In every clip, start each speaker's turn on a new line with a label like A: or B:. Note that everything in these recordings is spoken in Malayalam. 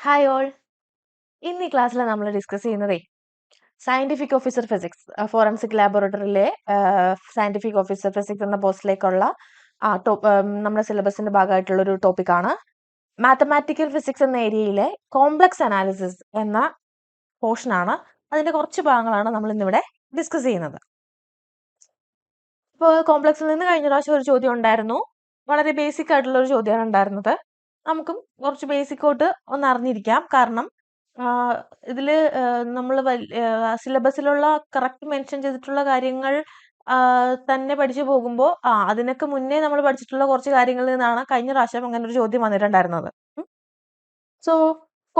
A: Hi all. ഇന്ന് ഈ ക്ലാസ്സിൽ നമ്മൾ ഡിസ്കസ് ചെയ്യുന്നതേ സയന്റിഫിക് ഓഫീസർ ഫിസിക്സ് ഫോറൻസിക് ലാബോറട്ടറിയിലെ സയന്റിഫിക് ഓഫീസർ ഫിസിക്സ് എന്ന പോസ്റ്റിലേക്കുള്ള നമ്മുടെ സിലബസിന്റെ ഭാഗമായിട്ടുള്ള ഒരു ടോപ്പിക്കാണ്. മാത്തമാറ്റിക്കൽ ഫിസിക്സ് എന്ന ഏരിയയിലെ കോംപ്ലക്സ് അനാലിസിസ് എന്ന പോർഷനാണ്. അതിന്റെ കുറച്ച് ഭാഗങ്ങളാണ് നമ്മൾ ഇന്നിവിടെ ഡിസ്കസ് ചെയ്യുന്നത്. ഇപ്പോൾ കോംപ്ലക്സിൽ നിന്ന് കഴിഞ്ഞ പ്രാവശ്യം ഒരു ചോദ്യം ഉണ്ടായിരുന്നു. വളരെ ബേസിക് ആയിട്ടുള്ള ഒരു ചോദ്യമാണ് ഉണ്ടായിരുന്നത്. നമുക്കും കുറച്ച് ബേസിക് തൊട്ട് ഒന്ന് അറിഞ്ഞിരിക്കാം. കാരണം ഇതില് നമ്മൾ സിലബസിലുള്ള കറക്റ്റ് മെൻഷൻ ചെയ്തിട്ടുള്ള കാര്യങ്ങൾ തന്നെ പഠിച്ചു പോകുമ്പോൾ അതിനൊക്കെ മുന്നേ നമ്മൾ പഠിച്ചിട്ടുള്ള കുറച്ച് കാര്യങ്ങളിൽ നിന്നാണ് കഴിഞ്ഞ പ്രാവശ്യം അങ്ങനെ ഒരു ചോദ്യം വന്നിട്ടുണ്ടായിരുന്നത്. സോ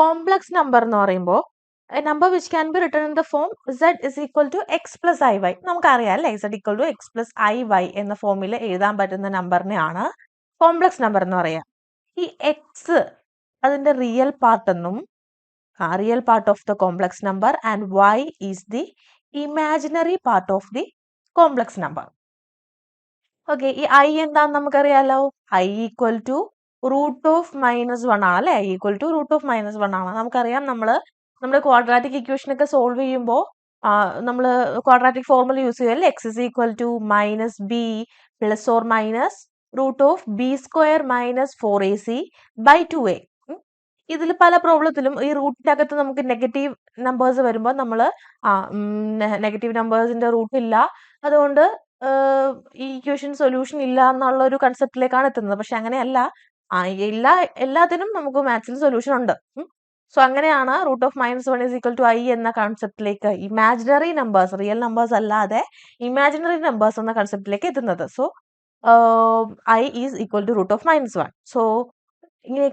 A: കോംപ്ലക്സ് നമ്പർ എന്ന് പറയുമ്പോൾ a number which can be written in the form z is equal to x plus iy. നമുക്കറിയാം അല്ലേ, z equal to x plus iy എന്ന ഫോമിൽ എഴുതാൻ പറ്റുന്ന നമ്പറിനെയാണ് കോംപ്ലക്സ് നമ്പർ എന്ന് പറയാം. ഈ എക്സ് അതിന്റെ റിയൽ പാർട്ട് എന്നും real part of the complex number and y is the imaginary part of the complex number. Okay, ഈ ഐ എന്താന്ന് നമുക്കറിയാലോ. I equal to root of -1 ആണ് അല്ലെ. I equal to root of -1 ആണ്. നമുക്കറിയാം നമ്മുടെ ക്വാഡ്രാറ്റിക് ഇക്വേഷൻ ഒക്കെ സോൾവ് ചെയ്യുമ്പോൾ നമ്മൾ ക്വാഡ്രാറ്റിക് ഫോർമുല യൂസ് ചെയ്യും അല്ലേ. X is equal to -b plus or minus root of b square minus 4ac by 2a. ഇതിൽ പല പ്രോബ്ലത്തിലും ഈ റൂട്ടിന്റെ അകത്ത് നമുക്ക് നെഗറ്റീവ് നമ്പേഴ്സ് വരുമ്പോൾ നമ്മൾ നെഗറ്റീവ് നമ്പേഴ്സിന്റെ റൂട്ട് ഇല്ല, അതുകൊണ്ട് ഈ ഇക്വേഷൻ സൊല്യൂഷൻ ഇല്ല എന്നുള്ള ഒരു കൺസെപ്റ്റിലേക്കാണ് എത്തുന്നത്. പക്ഷെ അങ്ങനെയല്ല, എല്ലാത്തിനും നമുക്ക് മാത്സിൽ സൊല്യൂഷൻ ഉണ്ട്. സോ അങ്ങനെയാണ് root of -1 is equal to i എന്ന കൺസെപ്റ്റിലേക്ക് ഇമാജിനറി നമ്പേഴ്സ്, റിയൽ നമ്പേഴ്സ് അല്ലാതെ ഇമാജിനറി നമ്പേഴ്സ് എന്ന കൺസെപ്റ്റിലേക്ക് എത്തുന്നത്. So i is equal to root of -1. So ഇങ്ങനെ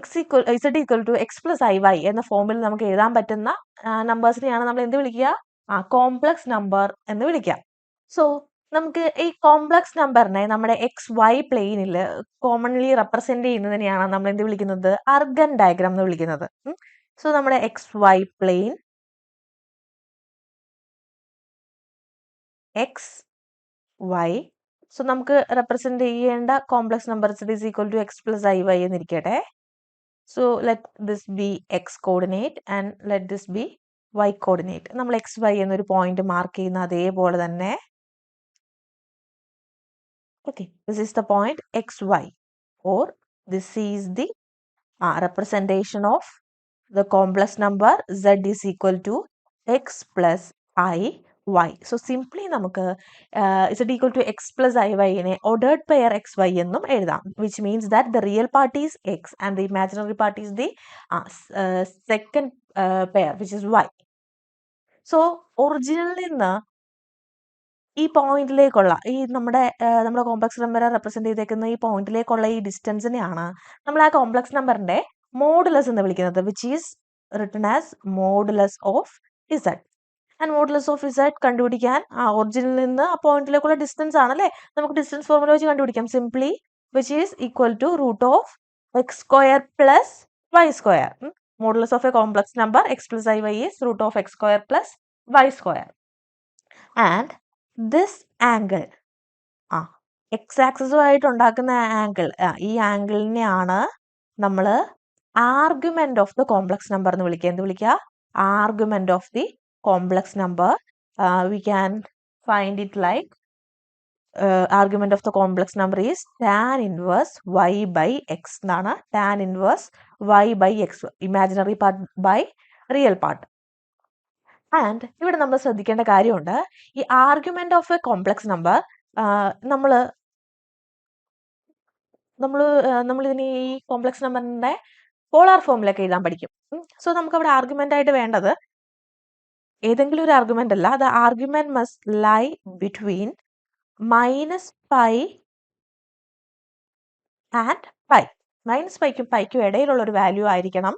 A: z equal to x plus iy എന്ന ഫോമിൽ നമുക്ക് എഴുതാൻ പറ്റുന്ന നമ്പേഴ്സിനെയാണ് നമ്മൾ എന്ത് വിളിക്കുക? കോംപ്ലക്സ് നമ്പർ എന്ന് വിളിക്കുക. സോ നമുക്ക് ഈ കോംപ്ലക്സ് നമ്പറിനെ നമ്മുടെ XY പ്ലെയിനിൽ കോമൺലി റെപ്രസെന്റ് ചെയ്യുന്നതിനെയാണ് നമ്മൾ എന്ത് വിളിക്കുന്നത്? അർഗൻ ഡയഗ്രാം എന്ന് വിളിക്കുന്നത്. സോ നമ്മുടെ XY പ്ലെയിൻ XY, സോ നമുക്ക് റെപ്രസെന്റ് ചെയ്യേണ്ട complex number z is equal to x plus iy എന്നിരിക്കട്ടെ. So let this be X coordinate and let this B y coordinate. നമ്മൾ XY എന്നൊരു പോയിന്റ് മാർക്ക് ചെയ്യുന്ന അതേപോലെ തന്നെ okay, this is the point XY, or this is the representation of the complex number z is equal to x plus iy. So simply നമുക്ക് z equal to x plus iy നെ ordered pair xy എന്നും എഴുതാം, which means that the real part is x and the imaginary part is the second pair, which is y. So ഒറിജിനിൽ നിന്ന് ഈ പോയിന്റിലേക്കുള്ള നമ്മുടെ കോംപ്ലക്സ് നമ്പറെ റെപ്രസെന്റ് ചെയ്തേക്കുന്ന ഈ പോയിന്റിലേക്കുള്ള ഈ ഡിസ്റ്റൻസിനെയാണ് നമ്മൾ ആ കോംപ്ലക്സ് നമ്പറിന്റെ മോഡുലസ് എന്ന് വിളിക്കുന്നത്, which is written as modulus of Z. And modulus of Z കണ്ടുപിടിക്കാൻ ഒറിജിനിൽ നിന്ന് ആ പോയിന്റിലേക്കുള്ള ഡിസ്റ്റൻസ് ആണല്ലേ. നമുക്ക് ഡിസ്റ്റൻസ് ഫോർമുല വെച്ച് കണ്ടുപിടിക്കാം. Simply which is equal to root of x square plus y square. Modulus of a complex number x plus i y is root of x square plus y square. And this angle x ആക്സിസുമായിട്ട് ഉണ്ടാക്കുന്ന ആംഗിൾ, ഈ ആംഗിളിനെയാണ് നമ്മൾ argument of the complex number എന്ന് വിളിക്കുക. എന്ത് വിളിക്കുക? Argument of the complex number. We can find it like argument of the complex number is tan inverse y by x എന്നാണ്. Tan inverse y by x, imaginary part by real part. And ഇവിടെ നമ്മൾ ശ്രദ്ധിക്കേണ്ട കാര്യമുണ്ട്, ഈ argument of a complex number നമ്മൾ ഇതിന് ഈ കോംപ്ലക്സ് നമ്പറിന്റെ പോളാർ ഫോമിലൊക്കെ എഴുതാൻ പഠിക്കും. സോ നമുക്ക് അവിടെ ആർഗ്യുമെന്റ് ആയിട്ട് വേണ്ടത് ഏതെങ്കിലും ഒരു ആർഗ്യുമെന്റ് അല്ല. The argument must lie between -π and π. -πക്കും πക്കും ഇടയിലുള്ള ഒരു വാല്യൂ ആയിരിക്കണം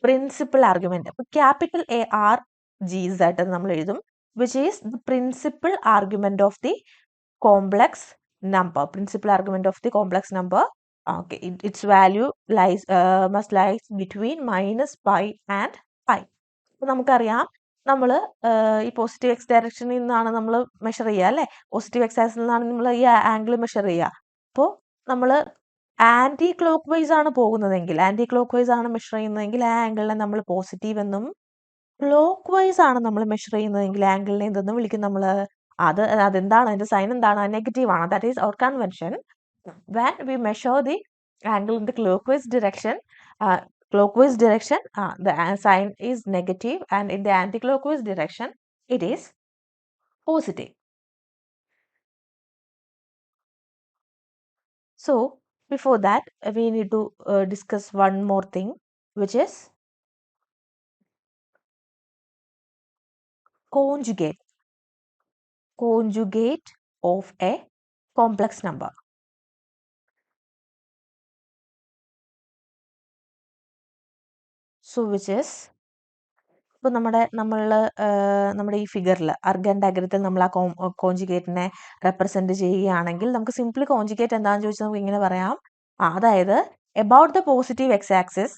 A: പ്രിൻസിപ്പൽ ആർഗ്യുമെന്റ്. അപ്പൊ ക്യാപിറ്റൽ ARGZ എന്ന് നമ്മൾ എഴുതും, which is the principal argument of the complex number. Principal argument of the complex number. Okay, its value must lies between -π and π. അപ്പൊ നമുക്കറിയാം, നമ്മൾ ഈ പോസിറ്റീവ് എക്സ് ഡയറക്ഷനിൽ നിന്നാണ് നമ്മൾ മെഷർ ചെയ്യുക അല്ലെ. പോസിറ്റീവ് എക്സ് ആക്സിസിൽ നിന്നാണ് നമ്മൾ ഈ ആംഗിൾ മെഷർ ചെയ്യുക. അപ്പോൾ നമ്മൾ ആന്റി ക്ലോക്ക് വൈസ് ആണ് പോകുന്നതെങ്കിൽ, ആന്റി ക്ലോക്ക് വൈസ് ആണ് മെഷർ ചെയ്യുന്നതെങ്കിൽ ആ ആംഗിളിനെ നമ്മൾ പോസിറ്റീവ് എന്നും, ക്ലോക്ക് വൈസ് ആണ് നമ്മൾ മെഷർ ചെയ്യുന്നതെങ്കിൽ ആംഗിളിനെ എന്തെന്ന് വിളിക്കും നമ്മൾ? അതെന്താണ്, അതിന്റെ സൈൻ എന്താണ്? നെഗറ്റീവ് ആണ്. That is our convention. When we measure the angle in the clockwise direction, the sign is negative, and in the anti-clockwise direction, it is positive. So, before that, we need to discuss one more thing, which is conjugate of a complex number. So, which is, ഇപ്പോൾ നമ്മുടെ ഈ ഫിഗറിൽ അർഗൻ ഡയഗ്രത്തിൽ നമ്മൾ ആ കോഞ്ചുഗേറ്റിനെ റെപ്രസെന്റ് ചെയ്യുകയാണെങ്കിൽ നമുക്ക് സിംപ്ലി കോഞ്ചുഗേറ്റ് എന്താണെന്ന് ചോദിച്ചാൽ നമുക്ക് ഇങ്ങനെ പറയാം. അതായത് about the positive x axis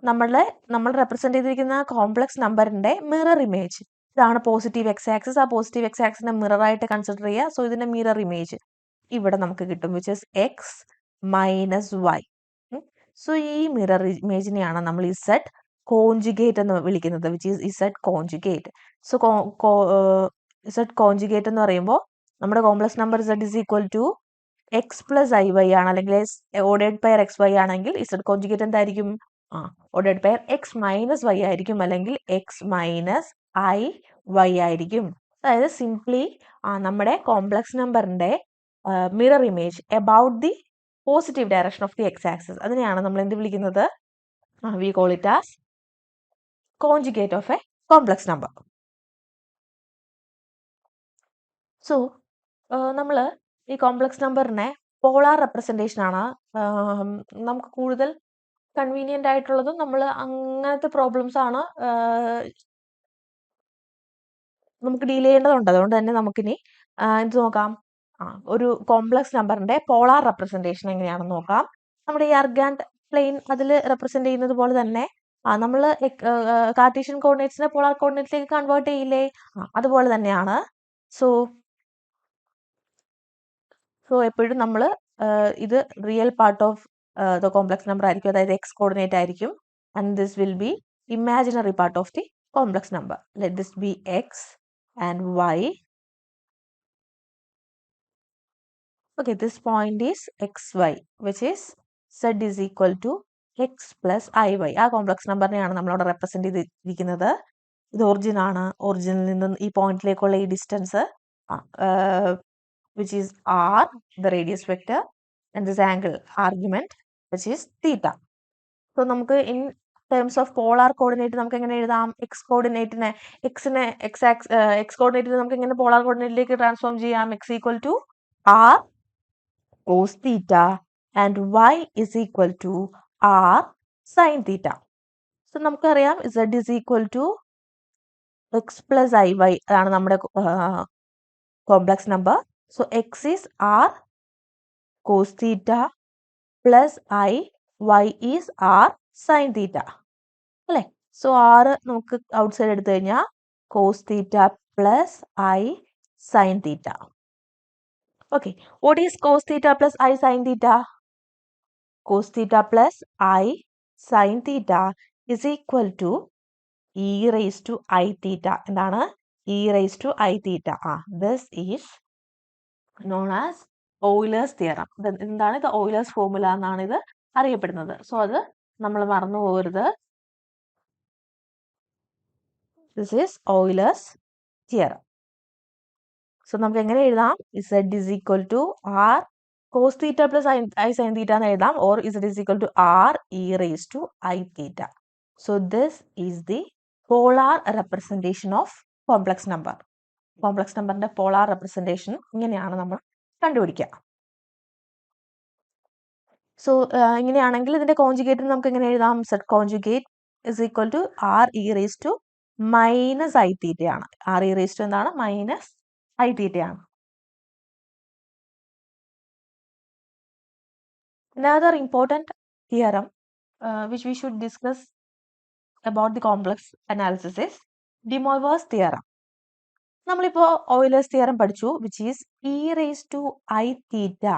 A: നമ്മൾ റെപ്രസെന്റ് ചെയ്തിരിക്കുന്ന കോംപ്ലക്സ് നമ്പറിന്റെ മിറർ ഇമേജ്, ഇതാണ് പോസിറ്റീവ് എക്സ് ആക്സിസ്. ആ പോസിറ്റീവ് എക്സ് ആക്സിനെ മിറർ ആയിട്ട് കൺസിഡർ ചെയ്യുക. സോ ഇതിന്റെ മിറർ ഇമേജ് ഇവിടെ നമുക്ക് കിട്ടും, which is x minus y. So ഈ മിറർ ഇമേജിനെയാണ് നമ്മൾ ഇസഡ് കോഞ്ചുഗേറ്റ് എന്ന് വിളിക്കുന്നത്, which is z conjugate. So z conjugate എന്ന് പറയുമ്പോൾ നമ്മുടെ complex number z is equal to x plus i y ആണ്, അല്ലെങ്കിൽ ഓർഡേഡ് പെയർ എക്സ് വൈ ആണെങ്കിൽ ഇസഡ് കോഞ്ചുഗേറ്റ് എന്തായിരിക്കും? Ordered pair x minus y ആയിരിക്കും, അല്ലെങ്കിൽ എക്സ് മൈനസ് ഐ വൈ ആയിരിക്കും. അതായത് സിംപ്ലി നമ്മുടെ കോംപ്ലക്സ് നമ്പറിന്റെ mirror image about the positive direction of the X axis, അതിനെയാണ് നമ്മൾ എന്ത് വിളിക്കുന്നത്? We call it as conjugate of a complex number. So നമ്മൾ ഈ കോംപ്ലക്സ് നമ്പറിനെ പോളാർ റെപ്രസെന്റേഷൻ ആണ് നമുക്ക് കൂടുതൽ കൺവീനിയന്റ് ആയിട്ടുള്ളതും. നമ്മൾ അങ്ങനത്തെ പ്രോബ്ലംസ് ആണ് നമുക്ക് ഡീൽ ചെയ്യേണ്ടതുണ്ട്. അതുകൊണ്ട് തന്നെ നമുക്കിനി എന്ത് നോക്കാം? ഒരു കോംപ്ലക്സ് നമ്പറിന്റെ പോളാർ റെപ്രസെന്റേഷൻ എങ്ങനെയാണെന്ന് നോക്കാം. നമ്മുടെ ഈ അർഗാൻഡ് പ്ലെയിൻ അതിൽ റെപ്രസെന്റ് ചെയ്യുന്നത് പോലെ തന്നെ നമ്മൾ കാർട്ടീഷ്യൻ കോർഡിനേറ്റ്സിനെ പോളാർ കോർഡിനേറ്റ്സിലേക്ക് കൺവേർട്ട് ചെയ്യില്ലേ? അതുപോലെ തന്നെയാണ്. സോ എപ്പോഴും നമ്മൾ ഇത് real part of the complex number ആയിരിക്കും, അതായത് എക്സ് കോർഡിനേറ്റ് ആയിരിക്കും. And this will be imaginary part of the complex number. Let this be x and y. Okay, this point is xy, which is z is equal to x plus iy. ആ കോംപ്ലക്സ് നമ്പറിനെയാണ് നമ്മളവിടെ റെപ്രസെന്റ് ചെയ്തിരിക്കുന്നത്. ഇത് ഒറിജിൻ ആണ്. ഒറിജിനിൽ നിന്ന് ഈ പോയിന്റിലേക്കുള്ള ഈ distance which is r, the radius vector, and this angle argument, which is theta. So നമുക്ക് in terms of polar coordinate നമുക്ക് എങ്ങനെ എഴുതാം? x കോർഡിനേറ്റിനെ x കോർഡിനേറ്റിനെ നമുക്ക് എങ്ങനെ പോളാർ കോർഡിനേറ്റിലേക്ക് ട്രാൻസ്ഫോം ചെയ്യാം? x equal to r cos theta and y is equal to r sin theta. So നമുക്കറിയാം z is equal to x plus iy ആണ് നമ്മുടെ complex number. So x is r cos theta plus i, y is r sin theta, അല്ലേ? സോ r നമുക്ക് ഔട്ട് സൈഡ് എടുത്തു കഴിഞ്ഞാൽ cos theta plus i sin theta. Okay, what is cos theta plus I sin theta? Cos theta plus I sin theta is equal to e raised to I theta. എന്താണ്? e raised to I theta. This is known as Euler's theorem. എന്താണ് ഇത്? Euler's formula എന്നാണ് ഇത് അറിയപ്പെടുന്നത്. സോ അത് നമ്മൾ മറന്നു പോകരുത്. This is Euler's theorem. So നമുക്ക് എങ്ങനെ എഴുതാം? z is equal to r cos theta plus I sin theta എന്ന് എഴുതാം, or z is equal to r e raised to I theta. So this is the polar representation of complex number. Complex നമ്പറിന്റെ പോളാർ റെപ്രസെന്റേഷൻ ഇങ്ങനെയാണ് നമ്മൾ കണ്ടുപിടിക്കുക. സോ ഇങ്ങനെയാണെങ്കിൽ ഇതിന്റെ കോഞ്ചുഗേറ്റ് നമുക്ക് എങ്ങനെ എഴുതാം? z conjugate is equal to r e raised to minus I theta ആണ്. r e raised to എന്താണ്? മൈനസ് I theta ആണ്. Another important theorem which we should discuss about the complex analysis is De Moivre's theorem. നമ്മളിപ്പോൾ Euler's theorem പഠിച്ചു, which is e raised to I theta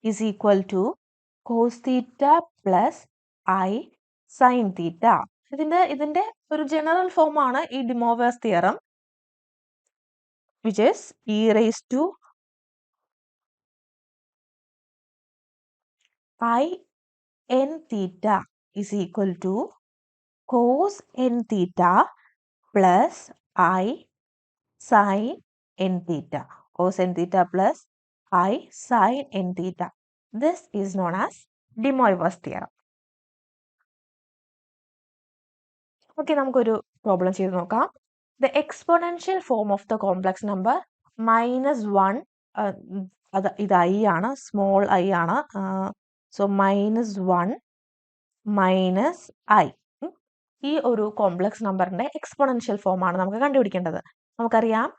A: is equal to cos theta plus i sine theta. ഇതിന്റെ ഒരു ജനറൽ ഫോം ആണ് ഈ De Morgan's theorem, which is e raised to I n theta is equal to cos n theta plus I sin n theta. Cos n theta plus I sin n theta. This is known as de Moivre's theorem. Okay, നമുക്കൊരു പ്രോബ്ലം ചെയ്ത് നോക്കാം. The exponential form of the complex number -1, ഇത് I ആണ്, സ്മോൾ I ആണ്. So -1 minus I. ഈ ഒരു കോംപ്ലക്സ് നമ്പറിന്റെ എക്സ്പോണൻഷ്യൽ ഫോം ആണ് നമുക്ക് കണ്ടുപിടിക്കേണ്ടത്. നമുക്കറിയാം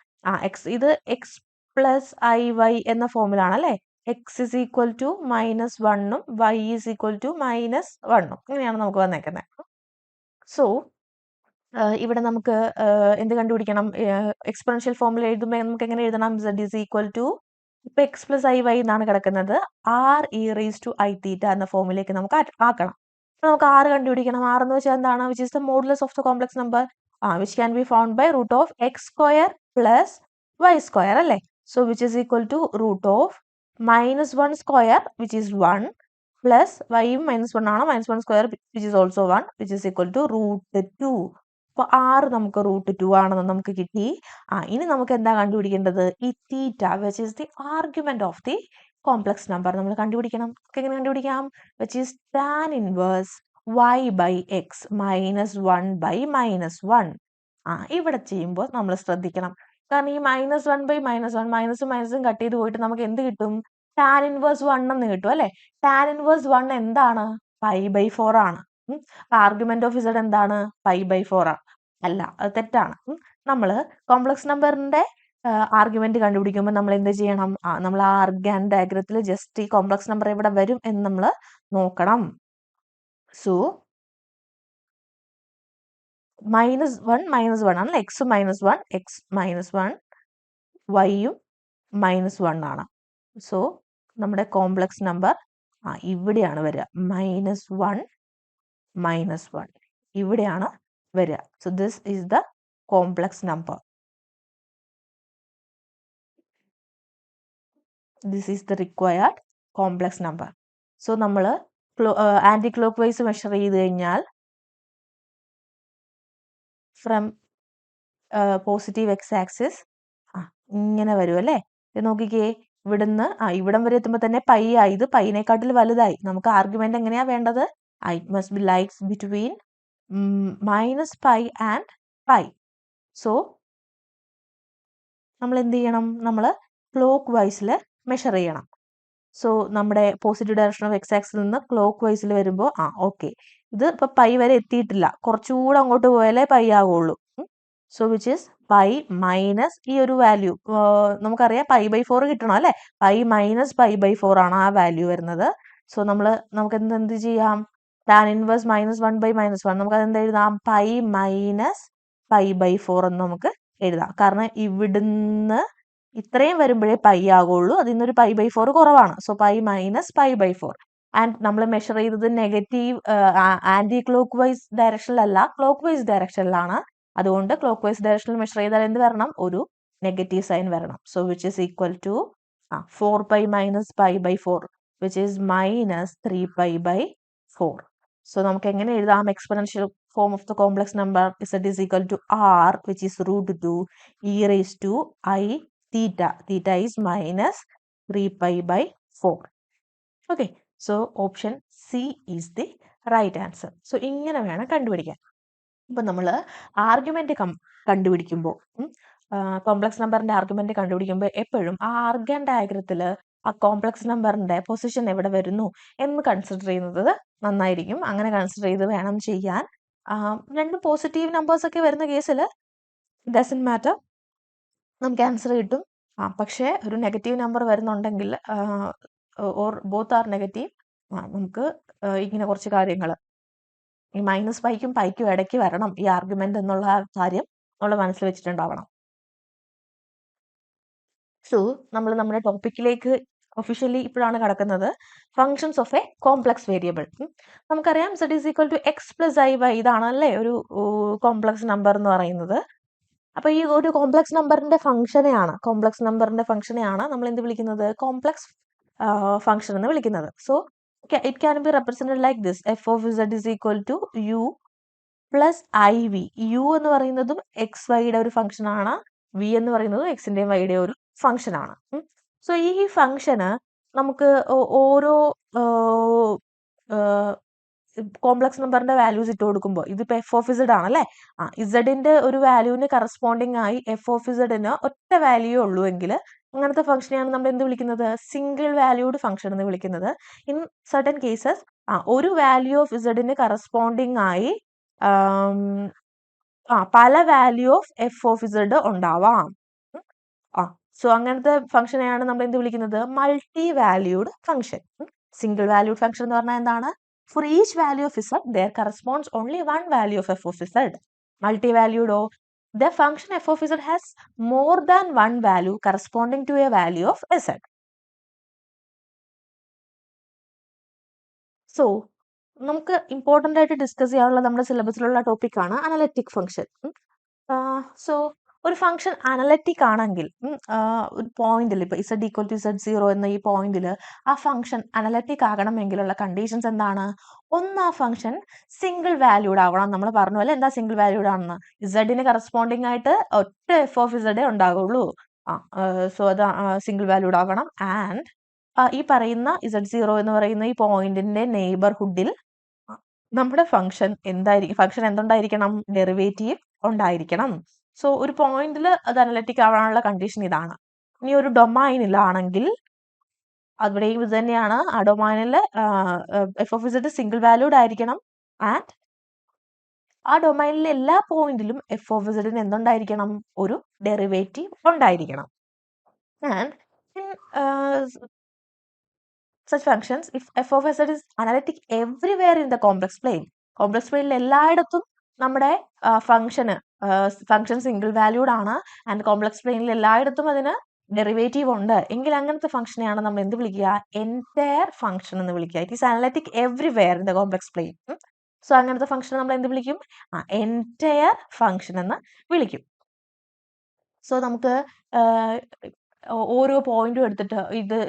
A: ഇത് എക്സ് പ്ലസ് ഐ വൈ എന്ന ഫോമിലാണ് അല്ലേ. എക്സ് ഇസ് ഈക്വൽ ടു -1ഉം വൈ ഇസ് ഈക്വൽ ടു -1ഉം ഇങ്ങനെയാണ് നമുക്ക് വന്നേക്കുന്നത്. സോ ഇവിടെ നമുക്ക് എന്ത് കണ്ടുപിടിക്കണം? എക്സ്പോണൻഷ്യൽ ഫോമിൽ എഴുതുമ്പോൾ നമുക്ക് എങ്ങനെ എഴുതണം? z ഇസ് ഈക്വൽ ടു, ഇപ്പൊ എക്സ് പ്ലസ് ഐ വൈ എന്നാണ് കിടക്കുന്നത്, r e raise to i theta എന്ന ഫോമിലേക്ക് നമുക്ക് ആക്കണം. നമുക്ക് ആർ കണ്ടുപിടിക്കണം. ആർ എന്ന് വെച്ചാൽ എന്താണ്? Which is the modulus of the complex number, which can be found by root of x square plus y square അല്ലേ. So which is equal to root of -1 square which is 1 plus വൈയും -1 ആണ്, -1 square which is also 1 which is equal to √2. അപ്പോൾ ആറ് നമുക്ക് √2 ആണെന്ന് നമുക്ക് കിട്ടി. ഇനി നമുക്ക് എന്താ കണ്ടുപിടിക്കേണ്ടത്? ഈ theta which is the argument of the complex number നമ്മൾ കണ്ടുപിടിക്കണം. നമുക്ക് എങ്ങനെ കണ്ടുപിടിക്കാം? Which is tan inverse y by x -1 by -1. ഇവിടെ ചെയ്യുമ്പോൾ നമ്മൾ ശ്രദ്ധിക്കണം. കാരണം ഈ -1 ബൈ -1 മൈനസും മൈനസും കട്ട് ചെയ്ത് പോയിട്ട് നമുക്ക് എന്ത് കിട്ടും? ടാൻ ഇൻവേഴ്സ് 1 എന്ന് കിട്ടും അല്ലെ. ടാൻ ഇൻവേഴ്സ് 1 എന്താണ്? π/4 ആണ്. ആർഗ്യുമെന്റ് ഓഫ് z എന്താണ്? π/4 ആണ്. അല്ല, അത് തെറ്റാണ്. നമ്മൾ കോംപ്ലക്സ് നമ്പറിന്റെ ആർഗ്യുമെന്റ് കണ്ടുപിടിക്കുമ്പോൾ നമ്മൾ എന്ത് ചെയ്യണം? നമ്മൾ ആ ആർഗാൻ ഡയഗ്രത്തിൽ ജസ്റ്റ് ഈ കോംപ്ലക്സ് നമ്പർ എവിടെ വരും എന്ന് നമ്മൾ നോക്കണം. സോ -1 ആണ്. എക്സും -1, എക്സ് -1, വൈയും -1 ആണ്. സോ നമ്മുടെ കോംപ്ലക്സ് നമ്പർ ഇവിടെയാണ് വരിക. -1 -1 ഇവിടെയാണ് വരിക. So this is the complex number. This is the required complex number. So നമ്മൾ ആന്റി ക്ലോക്ക് വൈസ് മെഷർ ചെയ്ത് കഴിഞ്ഞാൽ ഫ്രം പോസിറ്റീവ് എക്സ് ആക്സിസ് ഇങ്ങനെ വരും അല്ലേ. നോക്കിക്കേ, ഇവിടുന്ന് ഇവിടം വരെ എത്തുമ്പോൾ തന്നെ പൈ ആയി. ഇത് പൈനേക്കാട്ടിൽ വലുതായി. നമുക്ക് ആർഗ്യുമെന്റ് എങ്ങനെയാ വേണ്ടത്? It must be lies between -π and π. So നമ്മൾ എന്ത് ചെയ്യണം? നമ്മൾ ക്ലോക്ക് വൈസിൽ മെഷർ ചെയ്യണം. സോ നമ്മുടെ പോസിറ്റീവ് ഡയറക്ഷൻ ഓഫ് എക്സ് ആക്സിൽ നിന്ന് ക്ലോക്ക് വൈസിൽ വരുമ്പോൾ ഓക്കെ, ഇത് ഇപ്പൊ പൈ വരെ എത്തിയിട്ടില്ല, കുറച്ചുകൂടെ അങ്ങോട്ട് പോയാലേ പൈ ആകുള്ളൂ. So which is pi minus ഈ ഒരു വാല്യൂ നമുക്കറിയാം π/4 കിട്ടണം അല്ലെ. പൈ മൈനസ് π/4 ആണ് ആ വാല്യൂ വരുന്നത്. സോ നമുക്ക് എന്ത് ചെയ്യാം? ടാൻ ഇൻവേഴ്സ് -1 ബൈ -1 നമുക്ക് അതെന്ത് എഴുതാം? പൈ മൈനസ് π/4 എന്ന് നമുക്ക് എഴുതാം. കാരണം ഇവിടുന്ന് ഇത്രയും വരുമ്പോഴേ പൈ ആകുള്ളൂ, അതിൽ നിന്നൊരു π/4 കുറവാണ്. So pi minus π/4. ആൻഡ് നമ്മൾ മെഷർ ചെയ്തത് നെഗറ്റീവ് ആന്റി ക്ലോക്ക് വൈസ് ഡയറക്ഷനിലല്ല, ക്ലോക്ക് വൈസ് ഡയറക്ഷനിലാണ്. അതുകൊണ്ട് ക്ലോക്ക് വൈസ് ഡയറക്ഷനിൽ മെഷർ ചെയ്താൽ എന്ത് വരണം? ഒരു നെഗറ്റീവ് സൈൻ വരണം. So which is equal to 4π minus π/4 which is -3π/4. സോ നമുക്ക് എങ്ങനെ എഴുതാം? Exponential form of the complex number z is equal to r which is √2 e raised to I theta. Theta is -3π/4. Okay, so option C is the right answer. So ഇങ്ങനെ വേണം കണ്ടുപിടിക്കാൻ. ഇപ്പൊ നമ്മൾ ആർഗ്യുമെന്റ് കണ്ടുപിടിക്കുമ്പോൾ കോംപ്ലക്സ് നമ്പറിന്റെ ആർഗ്യുമെന്റ് കണ്ടുപിടിക്കുമ്പോൾ എപ്പോഴും ആ ആർഗൻ ഡയഗ്രത്തിൽ ആ കോംപ്ലക്സ് നമ്പറിന്റെ പൊസിഷൻ എവിടെ വരുന്നു എന്ന് കൺസിഡർ ചെയ്യുന്നത് നന്നായിരിക്കും. അങ്ങനെ കൺസിഡർ ചെയ്ത് വേണം ചെയ്യാൻ. രണ്ട് പോസിറ്റീവ് നമ്പേഴ്സ് ഒക്കെ വരുന്ന കേസിൽ ഡസൻറ്റ് മാറ്റർ, നമുക്ക് ആൻസർ കിട്ടും. പക്ഷേ ഒരു നെഗറ്റീവ് നമ്പർ വരുന്നുണ്ടെങ്കിൽ ഓർ ബോത്ത് ആർ നെഗറ്റീവ്, നമുക്ക് ഇങ്ങനെ കുറച്ച് കാര്യങ്ങൾ ഈ -πക്കും πക്കും ഇടയ്ക്ക് വരണം ഈ ആർഗ്യുമെന്റ് എന്നുള്ള കാര്യം നമ്മൾ മനസ്സിൽ വെച്ചിട്ടുണ്ടാവണം. സോ നമ്മൾ നമ്മുടെ ടോപ്പിക്കിലേക്ക് ഒഫീഷ്യലി ഇപ്പോഴാണ് കിടക്കുന്നത്. Functions of a complex variable. നമുക്കറിയാം z is equal to x plus i y, ഇതാണ് അല്ലേ ഒരു കോംപ്ലക്സ് നമ്പർ എന്ന് പറയുന്നത്. അപ്പൊ ഈ ഒരു കോംപ്ലക്സ് നമ്പറിന്റെ ഫംഗ്ഷനെയാണ് നമ്മൾ എന്ത് വിളിക്കുന്നത്, കോംപ്ലക്സ് ഫംഗ്ഷൻ എന്ന് വിളിക്കുന്നത്. So it can be represented like this: f of z is equal to u plus i v. U എന്ന് പറയുന്നതും എക്സ് വൈയുടെ ഒരു ഫംഗ്ഷൻ ആണ്, വി എന്ന് പറയുന്നതും എക്സിന്റെയും വൈയുടെ ഒരു ഫംഗ്ഷൻ ആണ്. സോ ഈ ഫംഗ്ഷന് നമുക്ക് ഓരോ കോംപ്ലക്സ് നമ്പറിന്റെ വാല്യൂസ് ഇട്ട് കൊടുക്കുമ്പോൾ, ഇതിപ്പോ എഫ് ഓഫ് ഇസഡ് ആണല്ലേ, ഇസഡിന്റെ ഒരു വാല്യൂവിന് കറസ്പോണ്ടിങ് ആയി എഫ് ഓഫ് ഇസഡിന് ഒറ്റ വാല്യൂ ഉള്ളൂ എങ്കിൽ അങ്ങനത്തെ ഫംഗ്ഷനെയാണ് നമ്മൾ എന്ത് വിളിക്കുന്നത്, സിംഗിൾ വാല്യൂഡ് ഫംഗ്ഷൻ എന്ന് വിളിക്കുന്നത്. ഇൻ സർട്ടൻ കേസസ് ഒരു വാല്യൂ ഓഫ് ഇസഡിന് കറസ്പോണ്ടിങ് ആയി പല value of f of z ഉണ്ടാവാം. സോ അങ്ങനത്തെ ഫംഗ്ഷനെയാണ് നമ്മൾ എന്ത് വിളിക്കുന്നത്, multi valued function. Single valued function എന്ന് പറഞ്ഞാൽ എന്താണ്, for each value of z there corresponds only one value of f of z. Multi വാല്യൂഡോ, the function f of z has more than one value corresponding to a value of z. So നമുക്ക് ഇമ്പോർട്ടന്റ് ആയിട്ട് ഡിസ്കസ് ചെയ്യാനുള്ള നമ്മുടെ സിലബസിലുള്ള ടോപ്പിക്കാണ് അനലറ്റിക് ഫംഗ്ഷൻ. സോ ഒരു ഫംഗ്ഷൻ അനലറ്റിക് ആണെങ്കിൽ ഒരു പോയിന്റിൽ ഇപ്പൊ z ഈക്വൽ ടു z0 എന്ന ഈ പോയിന്റിൽ ആ ഫംഗ്ഷൻ അനലറ്റിക് ആകണമെങ്കിലുള്ള കണ്ടീഷൻസ് എന്താണ്, ഒന്ന് ആ ഫംഗ്ഷൻ സിംഗിൾ വാല്യൂഡ് ആവണം. നമ്മൾ പറഞ്ഞു അല്ലെ എന്താ സിംഗിൾ വാല്യൂഡ് ആണെന്ന്, ഇസഡിന് കറസ്പോണ്ടിങ് ആയിട്ട് ഒറ്റ എഫ് ഓഫ് ഇസഡേ ഉണ്ടാകുള്ളൂ. സോ അത് സിംഗിൾ വാല്യൂഡ് ആവണം. ആൻഡ് ഈ പറയുന്ന z0 എന്ന് പറയുന്ന ഈ പോയിന്റിന്റെ നെയ്ബർഹുഡിൽ നമ്മുടെ ഫംഗ്ഷൻ എന്തുണ്ടായിരിക്കണം, ഡെറിവേറ്റീവ് ഉണ്ടായിരിക്കണം. സോ ഒരു പോയിന്റിൽ അത് അനലറ്റിക് ആവാനുള്ള കണ്ടീഷൻ ഇതാണ്. ഇനി ഒരു ഡൊമൈനിലാണെങ്കിൽ അവിടെയും ഇത് തന്നെയാണ്. ആ ഡൊമൈനിൽ F of Z single valued ആയിരിക്കണം. ആൻഡ് ആ ഡൊമൈനിലെ എല്ലാ പോയിന്റിലും എഫ് ഓഫ് ഇസഡിന് എന്തുണ്ടായിരിക്കണം, ഒരു ഡെറിവേറ്റീവ് ഉണ്ടായിരിക്കണം. And in such functions, if f of z is analytic everywhere in the complex plane, complex പ്ലെയിനിൽ എല്ലായിടത്തും നമ്മുടെ ഫംഗ്ഷൻ സിംഗിൾ വാല്യൂഡ് ആണ് ആൻഡ് കോംപ്ലക്സ് പ്ലെയിനിൽ എല്ലായിടത്തും അതിന് ഡെറിവേറ്റീവ് ഉണ്ട് എങ്കിൽ അങ്ങനത്തെ ഫംഗ്ഷനെയാണ് നമ്മൾ എന്ത് വിളിക്കുക, എൻറ്റയർ ഫംഗ്ഷൻ എന്ന് വിളിക്കുക. It is analytic everywhere in the complex plain. So അങ്ങനത്തെ ഫംഗ്ഷൻ നമ്മൾ എന്ത് വിളിക്കും, എൻറ്റയർ ഫംഗ്ഷൻ എന്ന് വിളിക്കും. സോ നമുക്ക് ഓരോ പോയിന്റും എടുത്തിട്ട്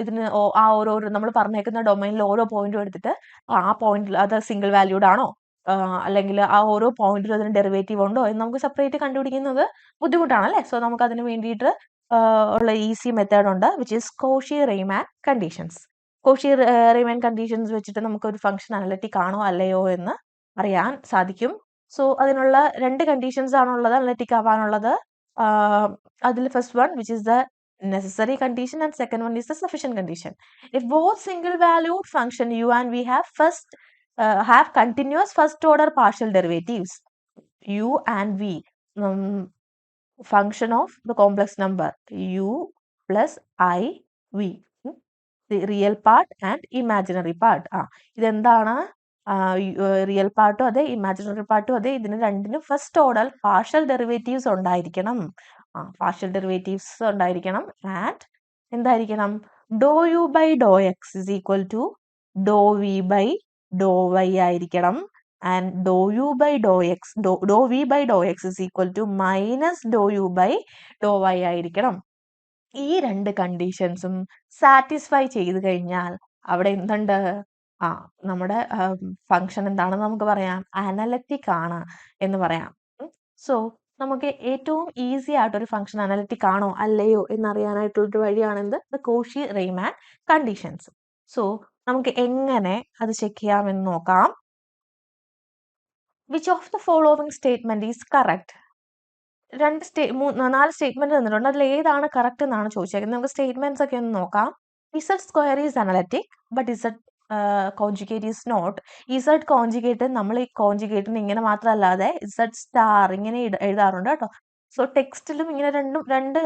A: ഇതിന് ആ ഓരോരോ നമ്മൾ പറഞ്ഞേക്കുന്ന ഡൊമൈനിൽ ഓരോ പോയിന്റും എടുത്തിട്ട് ആ പോയിന്റിൽ അത് സിംഗിൾ വാല്യൂഡ് ആണോ അല്ലെങ്കിൽ ആ ഓരോ പോയിന്റിലും അതിന് ഡെറിവേറ്റീവ് ഉണ്ടോ എന്ന് നമുക്ക് സെപ്പറേറ്റ് കണ്ടുപിടിക്കുന്നത് ബുദ്ധിമുട്ടാണ് അല്ലേ. സോ നമുക്ക് അതിന് വേണ്ടിയിട്ട് ഉള്ള ഈസി മെത്തേഡ് ഉണ്ട്, which is Cauchy Riemann conditions. Cauchy Riemann conditions വെച്ചിട്ട് നമുക്ക് ഒരു ഫംഗ്ഷൻ അനലറ്റിക് ആണോ അല്ലയോ എന്ന് അറിയാൻ സാധിക്കും. സോ അതിനുള്ള രണ്ട് കണ്ടീഷൻസ് ആണുള്ളത് അനലറ്റിക് ആവാനുള്ളത്. അതിൽ first one which is the necessary condition and second one is the sufficient condition. If both single valued function u and v have continuous first order partial derivatives, u and v, function of the complex number u plus I v, the real part and imaginary part. ഇതെന്താണ്, റിയൽ പാർട്ടും അതെ ഇമാജിനറി പാർട്ടും അതെ, ഇതിന് രണ്ടിനും ഫസ്റ്റ് ഓർഡർ പാർഷ്യൽ ഡെറിവേറ്റീവ്സ് ഉണ്ടായിരിക്കണം. പാർഷ്യൽ ഡെറിവേറ്റീവ്സ് ഉണ്ടായിരിക്കണം. ആൻഡ് എന്തായിരിക്കണം, do u by do x is equal to do v by do y ആയിരിക്കണം. And do u by do x do v by do x is equal to minus do u by do y ആയിരിക്കണം. ഈ രണ്ട് കണ്ടീഷൻസും സാറ്റിസ്ഫൈ ചെയ്ത് കഴിഞ്ഞാൽ അവിടെ എന്തുണ്ട്, നമ്മുടെ ഫംഗ്ഷൻ എന്താണെന്ന് നമുക്ക് പറയാം, അനലറ്റിക് ആണ് എന്ന് പറയാം. സോ നമുക്ക് ഏറ്റവും ഈസി ആയിട്ട് ഒരു ഫംഗ്ഷൻ അനലറ്റിക് ആണോ അല്ലയോ എന്നറിയാനായിട്ടുള്ളൊരു വഴിയാണ് എന്ത്, the Cauchy Riemann conditions. So നമുക്ക് എങ്ങനെ അത് ചെക്ക് ചെയ്യാമെന്ന് നോക്കാം. Which of the following statement is correct? നാല് സ്റ്റേറ്റ്മെന്റ് തന്നിട്ടുണ്ട്, അതിൽ ഏതാണ് കറക്റ്റ് എന്നാണ് ചോദിച്ചേക്കുന്നത്. നമുക്ക് സ്റ്റേറ്റ്മെന്റ്സ് ഒക്കെ ഒന്ന് നോക്കാം. Z square is analytic but z conjugate is not. Z conjugate നമ്മൾ ഈ കോൺജുഗേറ്റിന് ഇങ്ങനെ മാത്രമല്ലാതെ ഇസഡ് സ്റ്റാർ ഇങ്ങനെ എഴുതാറുണ്ട് കേട്ടോ. സോ ടെക്സ്റ്റിലും ഇങ്ങനെ രണ്ട്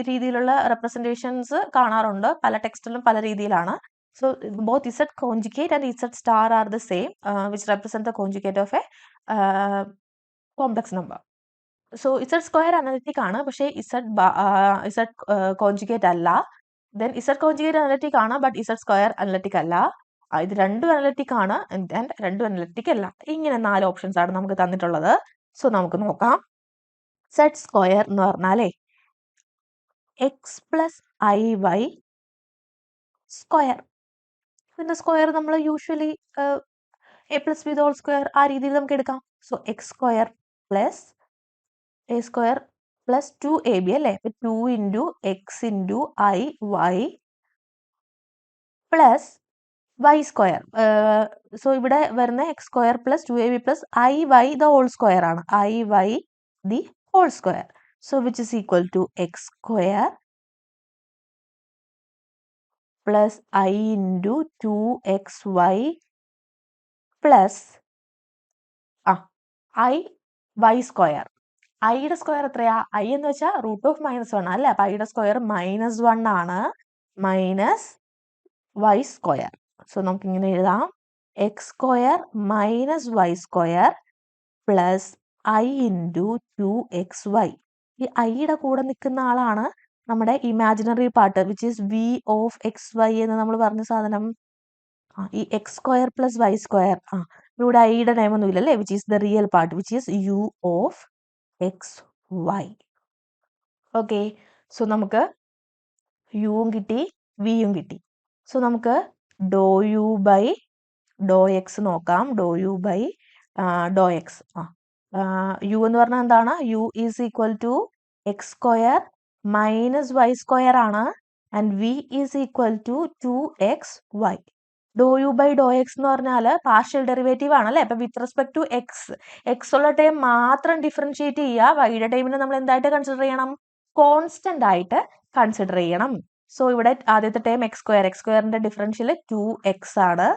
A: രീതിയിലുള്ള റെപ്രസെന്റേഷൻസ് കാണാറുണ്ട്, പല ടെക്സ്റ്റിലും പല രീതിയിലാണ്. So both Z conjugate and Z star are the same which represent the conjugate of a complex number. So Z square analytic ആണ്, പക്ഷേ ഇസഡ് കോൺജുഗേറ്റ് അല്ല. ദെൻ ഇസഡ് കോഞ്ചുഗേറ്റ് അനലറ്റിക് ആണ്, ബട്ട് ഇസഡ് സ്ക്വയർ അനലറ്റിക് അല്ല. ഇത് രണ്ടും അനലറ്റിക് ആണ് ആൻഡ് രണ്ടും അനലറ്റിക് അല്ല. ഇങ്ങനെ 4 ഓപ്ഷൻസ് ആണ് നമുക്ക് തന്നിട്ടുള്ളത്. സോ നമുക്ക് നോക്കാം. സെഡ് സ്ക്വയർ എന്ന് പറഞ്ഞാലേ x plus i y square. ഇതിന്റെ സ്ക്വയർ നമ്മൾ usually a plus b whole square ആ രീതിയിൽ നമുക്ക് എടുക്കാം. So x square plus a square plus 2ab അല്ലേ? 2 into x into i y plus y square. So ഇവിടെ വരുന്ന x square plus 2ab plus i y the whole square ആണ്. I y the whole square. So which is equal to x square plus i into 2xy plus i y square. ഐയുടെ സ്ക്വയർ എത്രയാ? ഐ എന്ന് വെച്ചാൽ √(-1) അല്ലേ? അപ്പൊ ഐയുടെ സ്ക്വയർ -1 ആണ്, മൈനസ് വൈ സ്ക്വയർ. സോ നമുക്ക് ഇങ്ങനെ എഴുതാം, x square minus y square plus i into 2xy. ഈ ഐയുടെ കൂടെ നിൽക്കുന്ന ആളാണ് നമ്മുടെ imaginary part, which is v of x y എന്ന് നമ്മൾ പറഞ്ഞ സാധനം. ഈ x square plus y square, ഇവിടെ ഐയുടെ ടൈം ഒന്നും ഇല്ലല്ലേ, which is the real part, which is u of x y. Okay, so നമുക്ക് യുവും കിട്ടി, വിയും കിട്ടി. സോ നമുക്ക് do u by do x നോക്കാം. Do u by do x. U എന്ന് പറഞ്ഞാൽ എന്താണ്? U is equal to x square minus y square ആണ്, and v is equal to 2xy. Do u by do x എന്ന് പറഞ്ഞാൽ പാർഷ്യൽ ഡെറിവേറ്റീവ് ആണ് അല്ലേ? അപ്പൊ with respect to x, x ഉള്ള ടൈം മാത്രം ഡിഫറൻഷിയേറ്റ് ചെയ്യുക. വൈയുടെ ടൈമിനെ നമ്മൾ എന്തായിട്ട് കൺസിഡർ ചെയ്യണം? കോൺസ്റ്റന്റ് ആയിട്ട് കൺസിഡർ ചെയ്യണം. സോ ഇവിടെ ആദ്യത്തെ ടൈം എക്സ് സ്ക്വയർ, എക്സ് സ്ക്വയറിന്റെ ഡിഫറൻഷ്യൽ 2x ആണ്,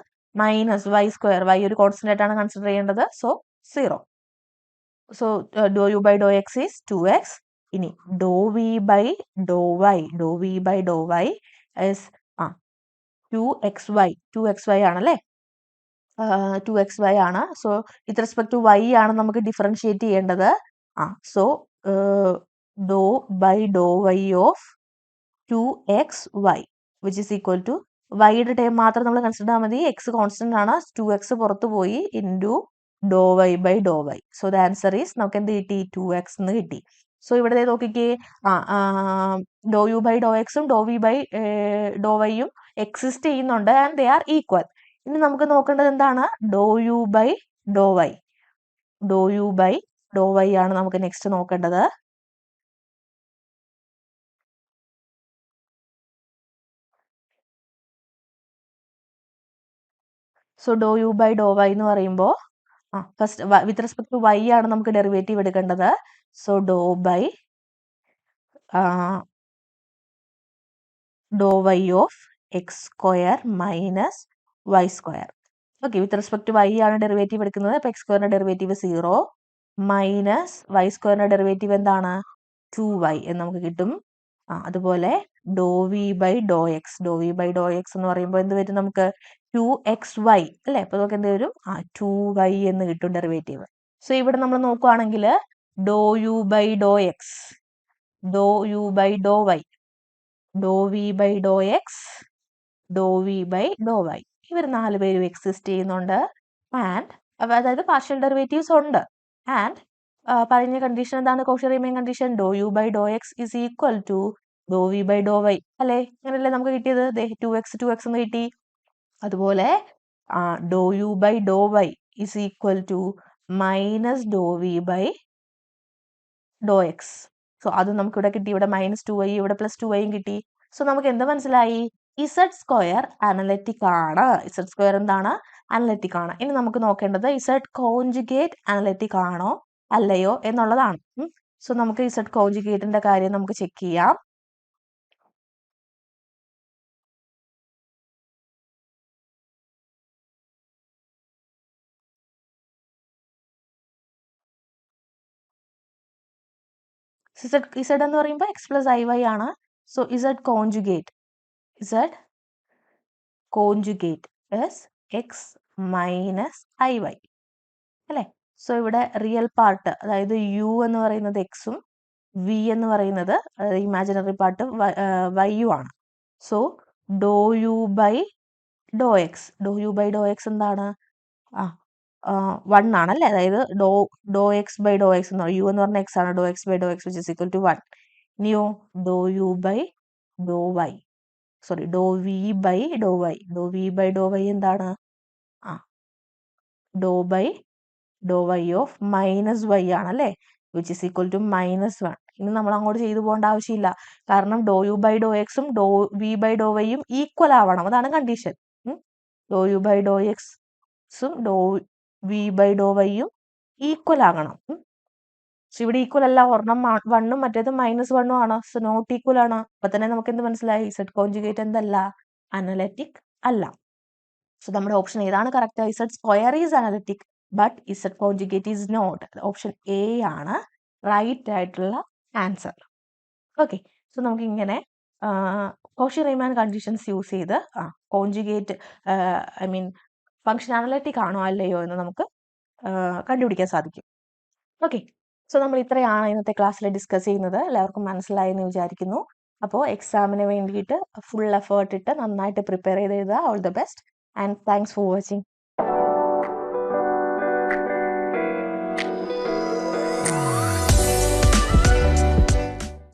A: മൈനസ് വൈ സ്ക്വയർ, വൈ ഒരു കോൺസ്റ്റന്റ് ആയിട്ടാണ് കൺസിഡർ ചെയ്യേണ്ടത്, so 0. So do u by do x is 2x. ഇനി do v by do y, do v by do y is 2xy ആണല്ലേ? 2xy ആണ്. So with respect to y ആണ് നമുക്ക് ഡിഫറൻഷിയേറ്റ് ചെയ്യേണ്ടത്. So do by do y of 2xy which is equal to, വൈയുടെ ടൈം മാത്രം നമ്മൾ കൺസിഡർ ചെയ്താൽ മതി, എക്സ് കോൺസ്റ്റന്റ് ആണ്, 2x പുറത്ത് പോയി, into do y by do y. So the answer is, നമുക്ക് എന്ത് കിട്ടി? 2x എന്ന് കിട്ടി. സോ ഇവിടെ നോക്കിക്കേ, ഡോ യു ബൈ ഡോ എക്സും ഡോ വി ബൈ ഡോ വൈയും എക്സിസ്റ്റ് ചെയ്യുന്നുണ്ട്, ആൻഡ് ദേ ആർ ഈക്വൽ. ഇനി നമുക്ക് നോക്കേണ്ടത് എന്താണ്? Do u by do y. Do u by do y ആണ് നമുക്ക് നെക്സ്റ്റ് നോക്കേണ്ടത്. So do u by do y എന്ന് പറയുമ്പോൾ first with respect to y ആണ് നമുക്ക് ഡെറിവേറ്റീവ് എടുക്കേണ്ടത്. So do by do y of x square minus y square. Okay, with respect to y ആണ് ഡെറിവേറ്റീവ് എടുക്കുന്നത്. അപ്പോൾ എക്സ് സ്ക്വയറിന്റെ ഡെറിവേറ്റീവ് 0 മൈനസ് വൈ സ്ക്വയറിന്റെ ഡെറിവേറ്റീവ് എന്താണ്? 2y എന്ന് നമുക്ക് കിട്ടും. അതുപോലെ do v by do x, do v by do x എന്ന് പറയുമ്പോൾ എന്ത് വരും? നമുക്ക് 2xy അല്ലേ? അപ്പോൾ നമുക്ക് എന്ത് വരും? 2y എന്ന് കിട്ടും ഡെറിവേറ്റീവ്. സോ ഇവിടെ നമ്മൾ നോക്കുവാണെങ്കിൽ do u by do x, do u by do y, do v by do x, do v by do y, ഇവർ 4 പേരും എക്സിസ്റ്റ് ചെയ്യുന്നുണ്ട്. ആൻഡ് അതായത് പാർഷ്യൽ ഡെറിവേറ്റീവ്സ് ഉണ്ട്. ആൻഡ് പറഞ്ഞ കണ്ടീഷൻ എന്താണ്? Cauchy Riemann condition, do u by do x is equal to do v by do y അല്ലേ? അങ്ങനെയല്ലേ നമുക്ക് കിട്ടിയത്? 2x എന്ന് കിട്ടി. അതുപോലെ do u by do y is equal to minus do v by do x. So അത് നമുക്ക് ഇവിടെ കിട്ടി. ഇവിടെ -2y, ഇവിടെ +2yയും കിട്ടി. സോ നമുക്ക് എന്ത് മനസ്സിലായി? ഇസഡ് സ്ക്വയർ അനലറ്റിക് ആണ്. ഇസഡ് സ്ക്വയർ എന്താണ്? അനലറ്റിക് ആണ്. ഇനി നമുക്ക് നോക്കേണ്ടത് ഇസഡ് കോൺജുഗേറ്റ് അനലറ്റിക് ആണോ അല്ലയോ എന്നുള്ളതാണ്. സോ നമുക്ക് ഇസഡ് കോൺജുഗേറ്റിന്റെ കാര്യം നമുക്ക് ചെക്ക് ചെയ്യാം. ഇസഡ് എന്ന് പറയുമ്പോൾ x + iy ആണ്. So Z conjugate is x minus iy അല്ലേ? സോ ഇവിടെ റിയൽ പാർട്ട്, അതായത് u എന്ന് പറയുന്നത് എക്സും വി എന്ന് പറയുന്നത് ഇമാജിനറി പാർട്ട് വൈയും ആണ്. So do u by do x, do u by do x എന്താണ്? 1 ആണല്ലേ, അതായത് do x by do x എന്ന് പറയും. യു എന്ന് പറഞ്ഞ എക്സ് ആണ്, do x by do x which is equal to 1. ഇനിയോ do u by do y, sorry do v by do y. Do v by do y എന്താണ്? Do by do y of minus y ആണല്ലേ, വിച്ച് ഇസ് ഈക്വൽ ടു -1. ഇനി നമ്മൾ അങ്ങോട്ട് ചെയ്തു പോകേണ്ട ആവശ്യമില്ല, കാരണം ഡോ യു ബൈ ഡോ എക്സും do v by do വൈയും equal ആവണം, അതാണ് condition. Do u by do എക്സും do v by do വൈയും equal ആകണം. പക്ഷെ ഇവിടെ ഈക്വൽ അല്ല, ഒരെണ്ണം 1ഉം മറ്റേത് -1ഉം ആണ്. സോ നോട്ട് ഈക്വൽ ആണ്. അപ്പൊ തന്നെ നമുക്ക് എന്ത് മനസ്സിലായി? Z കോൺജുഗേറ്റ് എന്തല്ല? അനലറ്റിക് അല്ല. സോ നമ്മുടെ ഓപ്ഷൻ ഏതാണ് correct? Z square is analytic but Z conjugate is not. Option a ആണ് റൈറ്റ് ആയിട്ടുള്ള ആൻസർ. ഓക്കെ, സോ നമുക്ക് ഇങ്ങനെ കോഷി റീമാൻ കണ്ടീഷൻസ് യൂസ് ചെയ്ത് conjugate I mean function analytic ആണോ അല്ലയോ എന്ന് നമുക്ക് കണ്ടുപിടിക്കാൻ സാധിക്കും. ഓക്കെ, സോ നമ്മൾ ഇത്രയാണ് ഇന്നത്തെ ക്ലാസ്സിൽ ഡിസ്കസ് ചെയ്യുന്നത്. എല്ലാവർക്കും മനസ്സിലായി എന്ന് വിചാരിക്കുന്നു. അപ്പോൾ എക്സാമിന് വേണ്ടിയിട്ട് ഫുൾ എഫേർട്ട് ഇട്ട് നന്നായിട്ട് പ്രിപ്പയർ ചെയ്ത് എഴുതുക. All the best and thanks for watching.